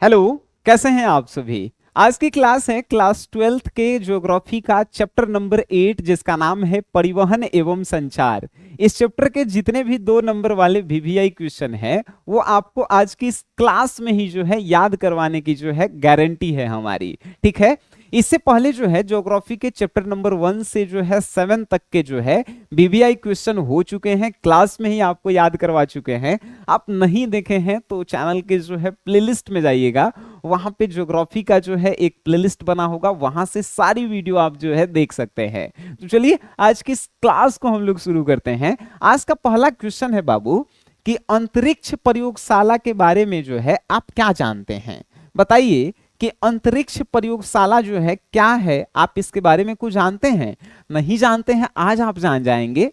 Hello, कैसे हैं आप सभी। आज की क्लास है क्लास 12th के ज्योग्राफी का चैप्टर नंबर 8 जिसका नाम है परिवहन एवं संचार। इस चैप्टर के जितने भी 2 नंबर वाले वीवीआई क्वेश्चन हैं वो आपको आज की इस क्लास में ही जो है याद करवाने की जो है गारंटी है हमारी। ठीक है, इससे पहले जो है ज्योग्राफी के चैप्टर नंबर 1 से जो है 7 तक के जो है वीवीआई क्वेश्चन हो चुके हैं, क्लास में ही आपको याद करवा चुके हैं। आप नहीं देखे हैं तो चैनल के जो है प्लेलिस्ट में जाइएगा, वहां पे ज्योग्राफी का जो है एक प्लेलिस्ट बना होगा, वहां से सारी वीडियो आप जो है देख सकते हैं। तो चलिए आज की इस क्लास को हम लोग शुरू करते हैं। आज का पहला क्वेश्चन है बाबू कि अंतरिक्ष प्रयोगशाला के बारे में जो है आप क्या जानते हैं। बताइए कि अंतरिक्ष प्रयोगशाला जो है क्या है, आप इसके बारे में कुछ जानते हैं? नहीं जानते हैं, आज आप जान जाएंगे।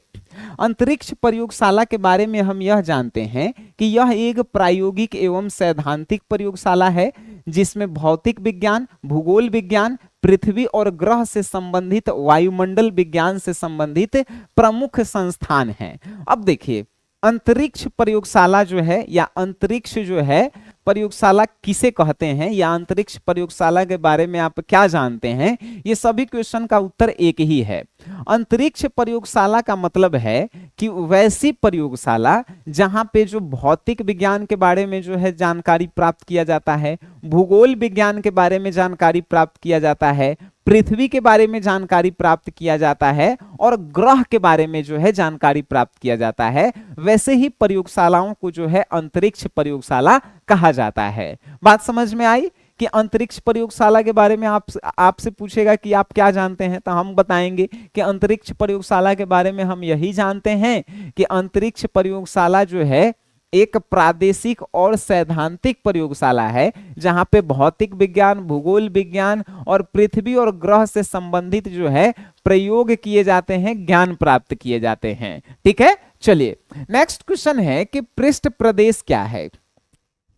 अंतरिक्ष प्रयोगशाला के बारे में हम यह जानते हैं कि यह एक प्रायोगिक एवं सैद्धांतिक प्रयोगशाला है जिसमें भौतिक विज्ञान, भूगोल विज्ञान, पृथ्वी और ग्रह से संबंधित वायुमंडल विज्ञान से संबंधित प्रमुख संस्थान हैं। अब देखिए, अंतरिक्ष प्रयोगशाला जो है या अंतरिक्ष जो है प्रयोगशाला किसे कहते हैं या अंतरिक्ष प्रयोगशाला के बारे में आप क्या जानते हैं, ये सभी क्वेश्चन का उत्तर एक ही है। अंतरिक्ष प्रयोगशाला का मतलब है कि वैसी प्रयोगशाला जहां पे जो भौतिक विज्ञान के बारे में जो है जानकारी प्राप्त किया जाता है, भूगोल विज्ञान के बारे में जानकारी प्राप्त किया जाता है, पृथ्वी के बारे में जानकारी प्राप्त किया जाता है और ग्रह के बारे में जो है जानकारी प्राप्त किया जाता है, वैसे ही प्रयोगशालाओं को जो है अंतरिक्ष प्रयोगशाला कहा जाता है। बात समझ में आई कि अंतरिक्ष प्रयोगशाला के बारे में आपसे पूछेगा कि आप क्या जानते हैं, तो हम बताएंगे कि अंतरिक्ष प्रयोगशाला के बारे में हम यही जानते हैं कि अंतरिक्ष प्रयोगशाला जो है एक प्रादेशिक और सैद्धांतिक प्रयोगशाला है जहां पे भौतिक विज्ञान, भूगोल विज्ञान और पृथ्वी और ग्रह से संबंधित जो है प्रयोग किए जाते हैं, ज्ञान प्राप्त किए जाते हैं। ठीक है, चलिए नेक्स्ट क्वेश्चन है कि पृष्ठ प्रदेश क्या है।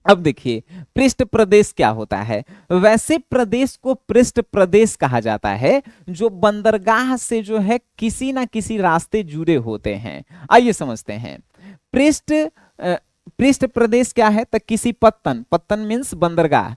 अब देखिए, पृष्ठ प्रदेश क्या होता है। वैसे प्रदेश को पृष्ठ प्रदेश कहा जाता है जो बंदरगाह से जो है किसी ना किसी रास्ते जुड़े होते हैं। आइए समझते हैं। पृष्ठ प्रदेश क्या है, तो किसी पत्तन मीन्स बंदरगाह,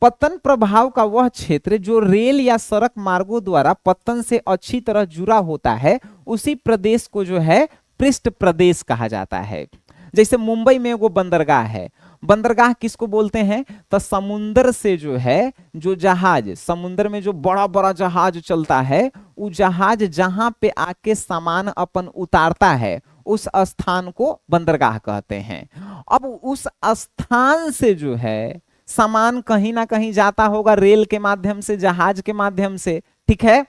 पत्तन प्रभाव का वह क्षेत्र जो रेल या सड़क मार्गों द्वारा पत्तन से अच्छी तरह जुड़ा होता है, उसी प्रदेश को जो है पृष्ठ प्रदेश कहा जाता है। जैसे मुंबई में वो बंदरगाह है, बंदरगाह किसको बोलते हैं, तो समुंदर से जो है जो जहाज, समुंदर में जो बड़ा बड़ा जहाज चलता है, वो जहाज जहां पे आके सामान अपन उतारता है उस स्थान को बंदरगाह कहते हैं। अब उस स्थान से जो है सामान कहीं ना कहीं जाता होगा, रेल के माध्यम से, जहाज के माध्यम से, ठीक है।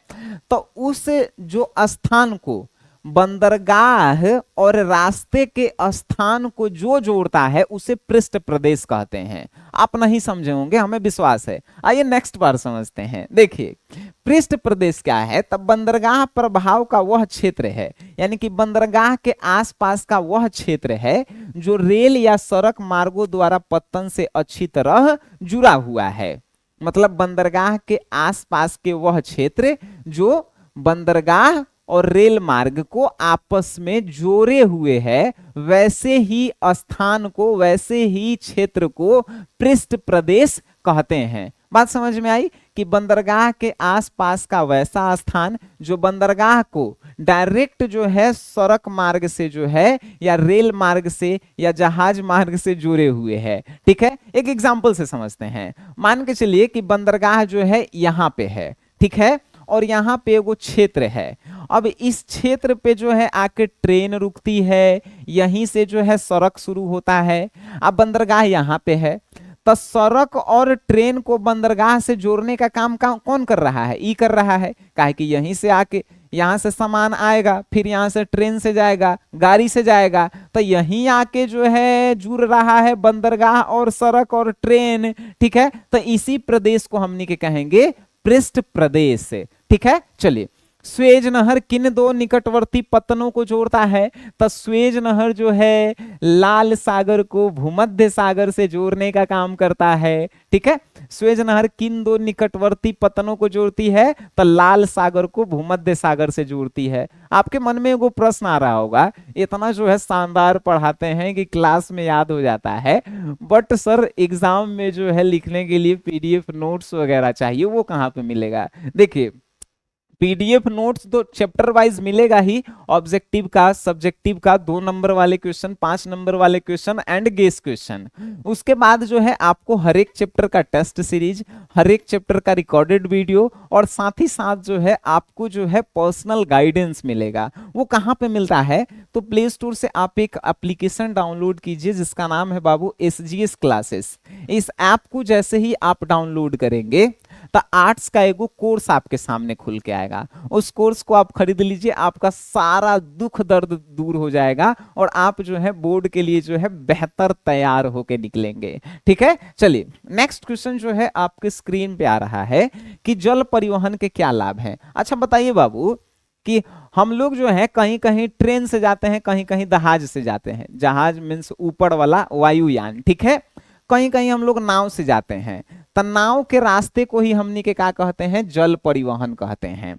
तो उस जो स्थान को बंदरगाह और रास्ते के स्थान को जो जोड़ता है उसे पृष्ठ प्रदेश कहते हैं। आप नहीं समझे होंगे, हमें विश्वास है। आइए नेक्स्ट बार समझते हैं। देखिए, पृष्ठ प्रदेश क्या है, तब बंदरगाह प्रभाव का वह क्षेत्र है, यानी कि बंदरगाह के आसपास का वह क्षेत्र है जो रेल या सड़क मार्गों द्वारा पत्तन से अच्छी तरह जुड़ा हुआ है। मतलब बंदरगाह के आसपास के वह क्षेत्र जो बंदरगाह और रेल मार्ग को आपस में जोड़े हुए है, वैसे ही स्थान को, वैसे ही क्षेत्र को पृष्ठ प्रदेश कहते हैं। बात समझ में आई कि बंदरगाह के आसपास का वैसा स्थान जो बंदरगाह को डायरेक्ट जो है सड़क मार्ग से जो है या रेल मार्ग से या जहाज मार्ग से जुड़े हुए है। ठीक है, एक एग्जांपल से समझते हैं। मान के चलिए कि बंदरगाह जो है यहाँ पे है, ठीक है, और यहाँ पे वो क्षेत्र है। अब इस क्षेत्र पे जो है आके ट्रेन रुकती है, यहीं से जो है सड़क शुरू होता है। अब बंदरगाह यहाँ पे है, तो सड़क और ट्रेन को बंदरगाह से जोड़ने का काम कौन कर रहा है? ई कर रहा है। काहे कि यहीं से आके यहाँ से सामान आएगा, फिर यहाँ से ट्रेन से जाएगा, गाड़ी से जाएगा, तो यहीं आके जो है जुड़ रहा है बंदरगाह और सड़क और ट्रेन। ठीक है, तो इसी प्रदेश को हमनी के कहेंगे पृष्ठ प्रदेश। ठीक है, चलिए स्वेज नहर किन दो निकटवर्ती पत्तनों को जोड़ता है? तो स्वेज नहर जो है लाल सागर को भूमध्य सागर से जोड़ने का काम करता है। ठीक है, स्वेज नहर किन दो निकटवर्ती पत्तनों को जोड़ती है? तो लाल सागर को भूमध्य सागर से जोड़ती है। आपके मन में वो प्रश्न आ रहा होगा, इतना जो है शानदार पढ़ाते हैं कि क्लास में याद हो जाता है, बट सर एग्जाम में जो है लिखने के लिए पीडीएफ नोट्स वगैरह चाहिए, वो कहाँ पे मिलेगा? देखिए पीडीएफ नोट्स तो चैप्टर वाइज मिलेगा ही, ऑब्जेक्टिव का, सब्जेक्टिव का, 2 नंबर वाले क्वेश्चन, 5 नंबर वाले क्वेश्चन एंड गेस क्वेश्चन। उसके बाद जो है आपको हर एक चैप्टर का टेस्ट सीरीज, हर एक चैप्टर का रिकॉर्डेड वीडियो और साथ ही साथ जो है आपको जो है पर्सनल गाइडेंस मिलेगा। वो कहाँ पे मिलता है? तो प्ले स्टोर से आप एक एप्लीकेशन डाउनलोड कीजिए जिसका नाम है बाबू एसजीएस क्लासेस। इस ऐप को जैसे ही आप डाउनलोड करेंगे तो आर्ट्स का एगो कोर्स आपके सामने खुल के आएगा। उस कोर्स को आप खरीद लीजिए, आपका सारा दुख दर्द दूर हो जाएगा और आप जो है बोर्ड के लिए जो है बेहतर तैयार होके निकलेंगे। ठीक है, चलिए नेक्स्ट क्वेश्चन जो है आपके स्क्रीन पे आ रहा है कि जल परिवहन के क्या लाभ हैं। अच्छा बताइए बाबू कि हम लोग जो है कहीं कहीं ट्रेन से जाते हैं, कहीं कहीं जहाज से जाते हैं। जहाज मीन्स ऊपर वाला वायुयान, ठीक है। कहीं कहीं हम लोग नाव से जाते हैं, तो नाव के रास्ते को ही हमनी के क्या कहते हैं? जल परिवहन कहते हैं।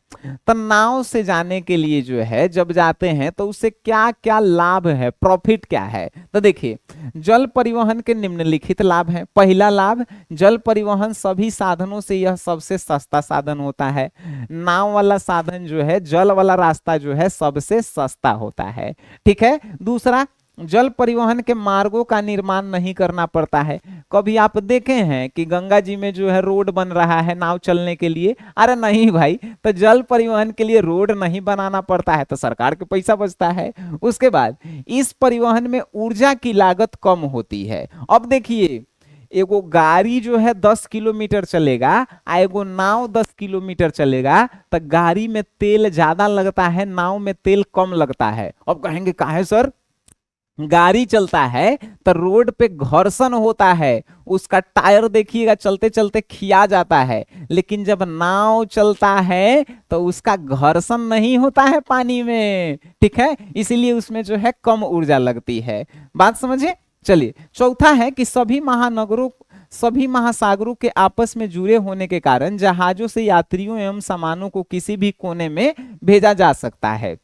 तो नाव से जाने के लिए जो है जब जाते हैं तो उससे क्या क्या लाभ है, प्रॉफिट क्या है? तो देखिए जल परिवहन के निम्नलिखित लाभ हैं। पहला लाभ, जल परिवहन सभी साधनों से यह सबसे सस्ता साधन होता है। नाव वाला साधन जो है, जल वाला रास्ता जो है सबसे सस्ता होता है। ठीक है। दूसरा, जल परिवहन के मार्गों का निर्माण नहीं करना पड़ता है। कभी आप देखे हैं कि गंगा जी में जो है रोड बन रहा है नाव चलने के लिए? अरे नहीं भाई, तो जल परिवहन के लिए रोड नहीं बनाना पड़ता है, तो सरकार के पैसा बचता है। उसके बाद इस परिवहन में ऊर्जा की लागत कम होती है। अब देखिए एगो गाड़ी जो है 10 किलोमीटर चलेगा आ एगो नाव 10 किलोमीटर चलेगा, तो गाड़ी में तेल ज्यादा लगता है, नाव में तेल कम लगता है। अब कहेंगे काहे सर? गाड़ी चलता है तो रोड पे घर्षण होता है, उसका टायर देखिएगा चलते चलते खिया जाता है, लेकिन जब नाव चलता है तो उसका घर्षण नहीं होता है पानी में। ठीक है, इसीलिए उसमें जो है कम ऊर्जा लगती है। बात समझे? चलिए चौथा है कि सभी महानगरों, सभी महासागरों के आपस में जुड़े होने के कारण जहाजों से यात्रियों एवं सामानों को किसी भी कोने में भेजा जा सकता है।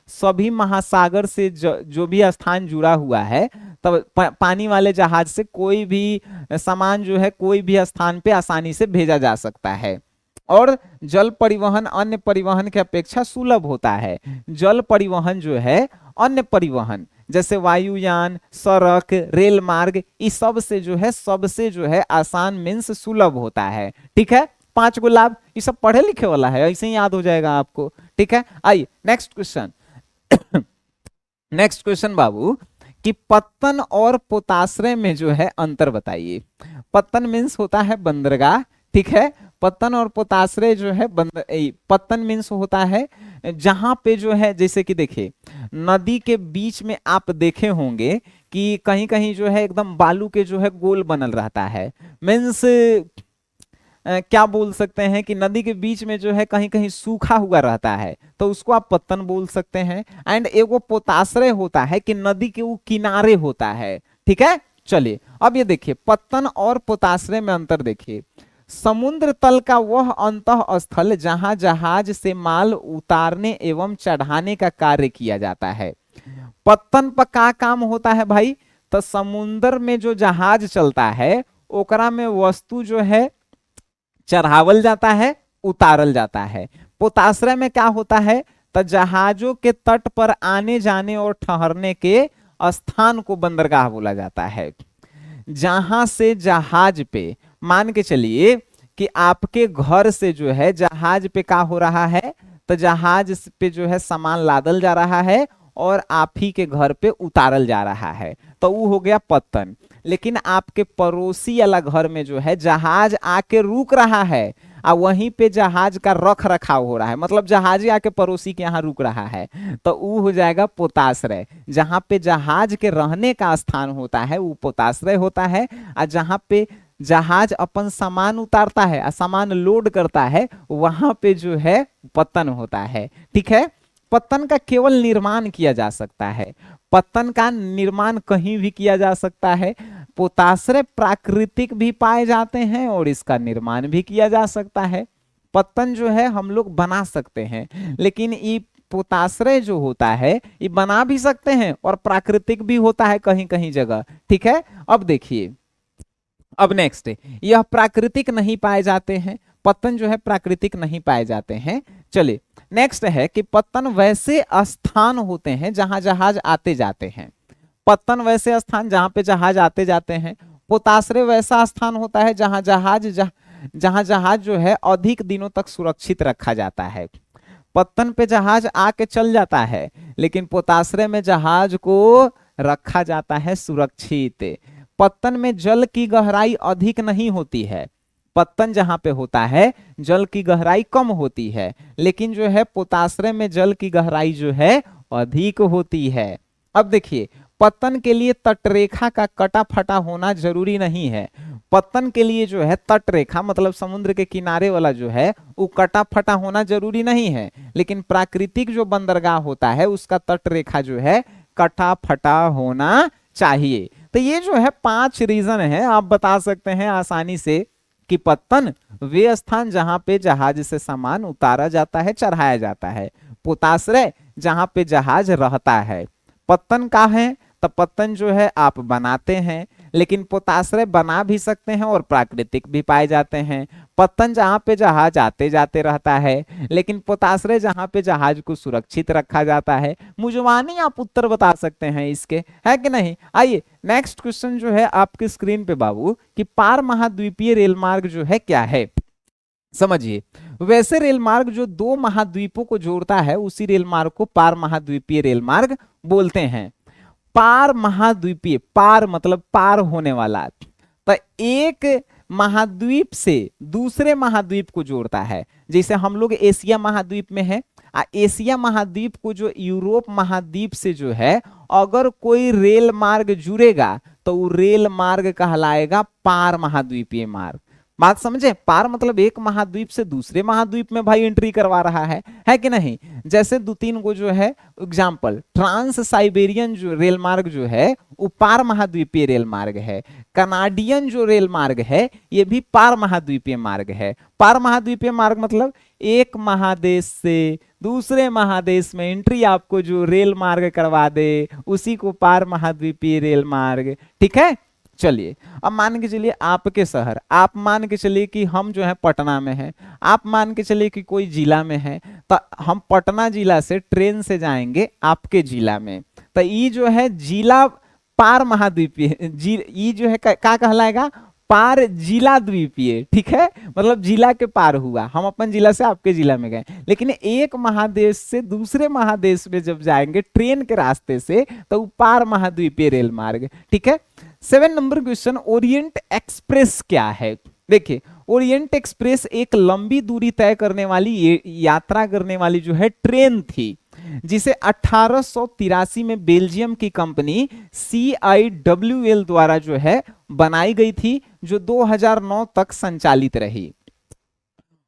सभी महासागर से जो भी स्थान जुड़ा हुआ है, तब पानी वाले जहाज से कोई भी सामान जो है कोई भी स्थान पे आसानी से भेजा जा सकता है। और जल परिवहन अन्य परिवहन की अपेक्षा सुलभ होता है। जल परिवहन जो है अन्य परिवहन जैसे वायुयान, सड़क, रेल मार्ग, इस सब से जो है सबसे जो है आसान मीन्स सुलभ होता है। ठीक है, 5 गो लाभ, ये सब पढ़े लिखे वाला है, ऐसे ही याद हो जाएगा आपको। ठीक है, आइए नेक्स्ट क्वेश्चन। नेक्स्ट क्वेश्चन बाबू कि पत्तन और पोताश्रय में जो है अंतर बताइए। पत्तन मीन्स होता है बंदरगाह, ठीक है। पत्तन और पोताश्रय जो है पत्तन मीन्स होता है जहां पे जो है, जैसे कि देखिए नदी के बीच में आप देखे होंगे कि कहीं कहीं जो है एकदम बालू के जो है गोल बनल रहता है। मीन्स क्या बोल सकते हैं कि नदी के बीच में जो है कहीं कहीं सूखा हुआ रहता है, तो उसको आप पत्तन बोल सकते हैं। एंड एगो पोताश्रय होता है कि नदी के वो किनारे होता है। ठीक है, चलिए अब ये देखिए पत्तन और पोताश्रय में अंतर देखिए। समुद्र तल का वह अंतः स्थल जहां जहाज से माल उतारने एवं चढ़ाने का कार्य किया जाता है। पत्तन पर क्या काम होता है भाई? तो समुद्र में जो जहाज चलता है ओकरा में वस्तु जो है चढ़ावल जाता है, उतारल जाता है। पोताश्रय में क्या होता है? तो जहाजों के तट पर आने जाने और ठहरने के स्थान को बंदरगाह बोला जाता है। जहां से जहाज पे, मान के चलिए कि आपके घर से जो है जहाज पे क्या हो रहा है? तो जहाज पे जो है सामान लादल जा रहा है और आप ही के घर पे उतारल जा रहा है, तो वो हो गया पत्तन। लेकिन आपके पड़ोसी वाला घर में जो है जहाज आके रुक रहा है और वहीं पे जहाज का रख रखाव हो रहा है, मतलब जहाज आके पड़ोसी के यहाँ रुक रहा है, तो वो हो जाएगा पोताश्रय। जहां पे जहाज के रहने का स्थान होता है वो पोताश्रय होता है, और जहां पे जहाज अपन सामान उतारता है, सामान लोड करता है, वहां पे जो है पतन होता है। ठीक है, पतन का केवल निर्माण किया जा सकता है, पतन का निर्माण कहीं भी किया जा सकता है। पोताश्रय प्राकृतिक भी पाए जाते हैं और इसका निर्माण भी किया जा सकता है। पतन जो है हम लोग बना सकते हैं, लेकिन ये पोताश्रय जो होता है ये बना भी सकते हैं और प्राकृतिक भी होता है कहीं कहीं जगह। ठीक है, अब देखिए, अब नेक्स्ट, यह प्राकृतिक नहीं पाए जाते हैं, पतन जो है प्राकृतिक नहीं पाए जाते हैं। चलिए नेक्स्ट है कि पतन वैसे स्थान होते हैं जहां जहाज आते जाते हैं, पतन वैसे स्थान जहां पे जहाज आते जाते हैं। पोताश्रय वैसा स्थान होता है जहां जहाज जो है अधिक दिनों तक सुरक्षित रखा जाता है। पत्तन पे जहाज आके चल जाता है, लेकिन पोताश्रय में जहाज को रखा जाता है सुरक्षित। पत्तन में जल की गहराई अधिक नहीं होती है, पत्तन जहां पे होता है जल की गहराई कम होती है, लेकिन जो है पोताश्रय में जल की गहराई जो है अधिक होती है। अब देखिए, पत्तन के लिए तटरेखा का कटा फटा होना जरूरी नहीं है। पत्तन के लिए जो है तटरेखा मतलब समुद्र के किनारे वाला जो है वो कटा फटा होना जरूरी नहीं है, लेकिन प्राकृतिक जो बंदरगाह होता है उसका तटरेखा जो है कटा फटा होना चाहिए। तो ये जो है 5 रीजन है, आप बता सकते हैं आसानी से कि पत्तन वे स्थान जहां पे जहाज से सामान उतारा जाता है, चढ़ाया जाता है। पोताश्रय जहां पे जहाज रहता है। पत्तन का है तो पत्तन जो है आप बनाते हैं, लेकिन पोताश्रय बना भी सकते हैं और प्राकृतिक भी पाए जाते हैं। पत्तन जहां पे जहाज आते जाते रहता है, लेकिन पोताश्रय जहां पे जहाज को सुरक्षित रखा जाता है। मुजवानी आप उत्तर बता सकते हैं इसके, है कि नहीं। आइए नेक्स्ट क्वेश्चन जो है आपके स्क्रीन पे बाबू कि पार महाद्वीपीय रेल मार्ग जो है क्या है, समझिए। वैसे रेल मार्ग जो 2 महाद्वीपों को जोड़ता है उसी रेल मार्ग को पार महाद्वीपीय रेल मार्ग बोलते हैं। पार महाद्वीपीय, पार मतलब पार होने वाला, तो एक महाद्वीप से दूसरे महाद्वीप को जोड़ता है। जैसे हम लोग एशिया महाद्वीप में है, एशिया महाद्वीप को जो यूरोप महाद्वीप से जो है अगर कोई रेल मार्ग जुड़ेगा तो वो रेल मार्ग कहलाएगा पार महाद्वीपीय मार्ग। बात समझे, पार मतलब एक महाद्वीप से दूसरे महाद्वीप में भाई एंट्री करवा रहा है कि नहीं। जैसे 2-3 को जो है एग्जांपल, ट्रांस साइबेरियन जो रेल मार्ग जो है वो पार महाद्वीपीय रेल मार्ग है। कनाडियन जो रेल मार्ग है ये भी पार महाद्वीपीय मार्ग है। पार महाद्वीपीय मार्ग मतलब एक महादेश से दूसरे महादेश में एंट्री आपको जो रेल मार्ग करवा दे उसी को पार महाद्वीपीय रेल मार्ग। ठीक है, चलिए अब मान के चलिए आपके शहर, आप मान के चलिए कि हम जो है पटना में हैं, आप मान के चलिए कि कोई जिला में है, तो हम पटना जिला से ट्रेन से जाएंगे आपके जिला में, तो ये जो है जिला पार महाद्वीपीय ये जो है क्या कहलाएगा, पार जिला द्वीपीय। ठीक है, मतलब जिला के पार हुआ, हम अपन जिला से आपके जिला में गए, लेकिन एक महादेश से दूसरे महादेश में जब जाएंगे ट्रेन के रास्ते से तो पार महाद्वीपीय रेल मार्ग। ठीक है, 7 नंबर क्वेश्चन, ओरिएंट एक्सप्रेस क्या है। देखिए, ओरिएंट एक्सप्रेस एक लंबी दूरी तय करने वाली यात्रा करने वाली जो है ट्रेन थी, जिसे 1883 में बेल्जियम की कंपनी CIWL द्वारा जो है बनाई गई थी, जो 2009 तक संचालित रही।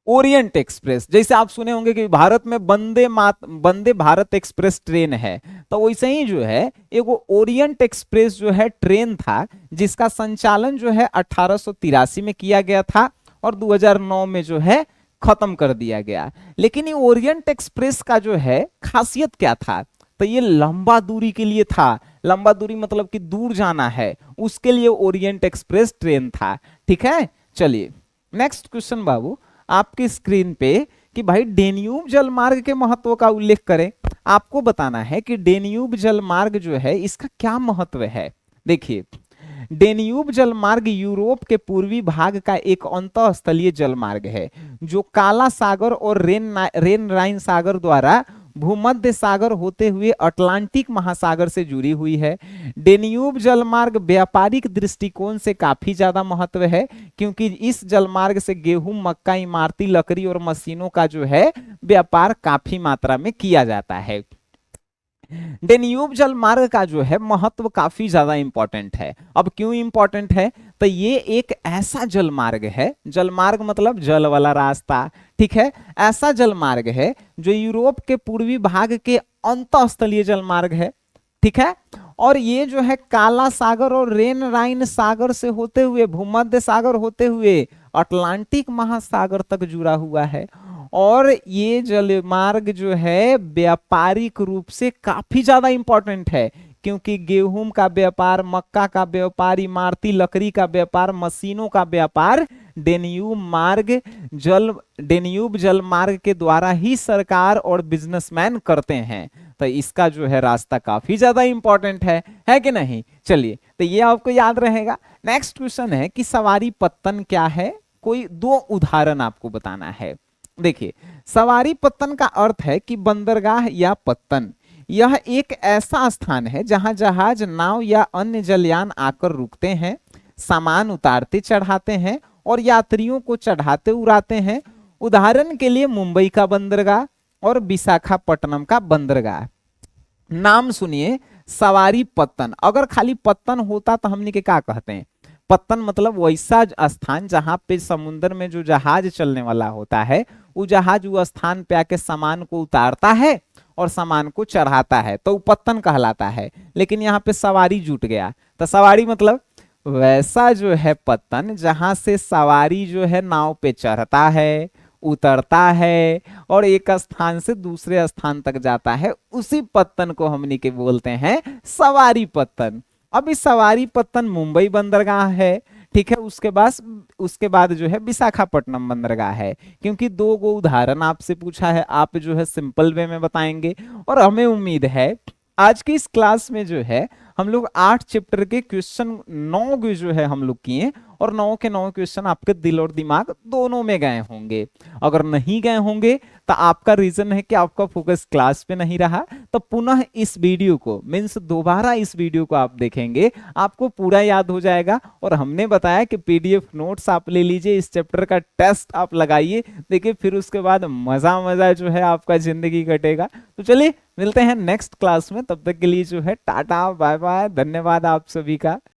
ओरिएंट एक्सप्रेस, जैसे आप सुने होंगे कि भारत में वंदे भारत एक्सप्रेस ट्रेन है, तो वैसे ही जो है एक ओरिएंट एक्सप्रेस जो है ट्रेन था, जिसका संचालन जो है 1883 में किया गया था और 2009 में जो है खत्म कर दिया गया। लेकिन ये ओरिएंट एक्सप्रेस का जो है खासियत क्या था, तो ये लंबा दूरी के लिए था। लंबा दूरी मतलब कि दूर जाना है, उसके लिए ओरिएंट एक्सप्रेस ट्रेन था। ठीक है, चलिए नेक्स्ट क्वेश्चन बाबू आपकी स्क्रीन पे कि भाई डेन्यूब जल मार्ग के महत्व का उल्लेख करें। आपको बताना है कि डेन्यूब जल मार्ग जो है इसका क्या महत्व है। देखिए, डेन्यूब जल मार्ग यूरोप के पूर्वी भाग का एक अंतःस्थलीय जल मार्ग है, जो काला सागर और रेन राइन सागर द्वारा भूमध्य सागर होते हुए अटलांटिक महासागर से जुड़ी हुई है। डेन्यूब जलमार्ग व्यापारिक दृष्टिकोण से काफी ज्यादा महत्व है, क्योंकि इस जलमार्ग से गेहूं, मक्का, इमारती लकड़ी और मशीनों का जो है व्यापार काफी मात्रा में किया जाता है। डेन्यूब जल मार्ग का जो है महत्व काफी ज्यादा इंपॉर्टेंट है। अब क्यों इंपॉर्टेंट है, तो ये एक ऐसा जल मार्ग है, जल मार्ग मतलब जल वाला रास्ता, ठीक है, ऐसा जल मार्ग है जो यूरोप के पूर्वी भाग के अंतःस्थलीय जल मार्ग है, ठीक है। और ये जो है काला सागर और रेन राइन सागर से होते हुए, भूमध्य सागर होते हुए अटलांटिक महासागर तक जुड़ा हुआ है। और ये जल मार्ग जो है व्यापारिक रूप से काफी ज्यादा इंपॉर्टेंट है, क्योंकि गेहूं का व्यापार, मक्का का व्यापार, इमारती लकड़ी का व्यापार, मशीनों का व्यापार डेन्यूब जल मार्ग के द्वारा ही सरकार और बिजनेसमैन करते हैं। तो इसका जो है रास्ता काफी ज्यादा इंपॉर्टेंट है कि नहीं। चलिए, तो ये आपको याद रहेगा। नेक्स्ट क्वेश्चन है कि सवारी पत्तन क्या है, कोई दो उदाहरण आपको बताना है। देखिए, सवारी पत्तन का अर्थ है कि बंदरगाह या पत्तन यह एक ऐसा स्थान है जहां जहाज, नाव या अन्य जलयान आकर रुकते हैं, सामान उतारते चढ़ाते हैं और यात्रियों को चढ़ाते उड़ाते हैं। उदाहरण के लिए मुंबई का बंदरगाह और विशाखापट्टनम का बंदरगाह। नाम सुनिए, सवारी पत्तन। अगर खाली पत्तन होता तो हमने के क्या कहते हैं, पत्तन मतलब वैसा स्थान जहां पे समुद्र में जो जहाज चलने वाला होता है, वो जहाज वो स्थान पे आके सामान को उतारता है और सामान को चढ़ाता है, तो पत्तन कहलाता है। लेकिन यहाँ पे सवारी जुट गया, तो सवारी मतलब वैसा जो है पत्तन जहां से सवारी जो है नाव पे चढ़ता है, उतरता है और एक स्थान से दूसरे स्थान तक जाता है, उसी पत्तन को हमनी के बोलते हैं सवारी पत्तन। अब इस सवारी पत्तन मुंबई बंदरगाह है, ठीक है। उसके बाद जो है विशाखापट्टनम बंदरगाह है। क्योंकि दो गो उदाहरण आपसे पूछा है, आप जो है सिंपल वे में बताएंगे। और हमें उम्मीद है आज की इस क्लास में जो है हम लोग 8 चैप्टर के क्वेश्चन 9 के जो है हम लोग किए, और 9 के 9 क्वेश्चन आपके दिल और दिमाग दोनों में गए होंगे। अगर नहीं गए होंगे तो आपका रीजन है कि आपका फोकस क्लास पे नहीं रहा। तो पुनः इस वीडियो को मीन्स दोबारा इस वीडियो को आप देखेंगे, आपको पूरा याद हो जाएगा। और हमने बताया कि पीडीएफ नोट्स आप ले लीजिए, इस चैप्टर का टेस्ट आप लगाइए, देखिए फिर उसके बाद मजा मजा जो है आपका जिंदगी कटेगा। तो चलिए मिलते हैं नेक्स्ट क्लास में, तब तक के लिए जो है टाटा बाय बाय, धन्यवाद आप सभी का।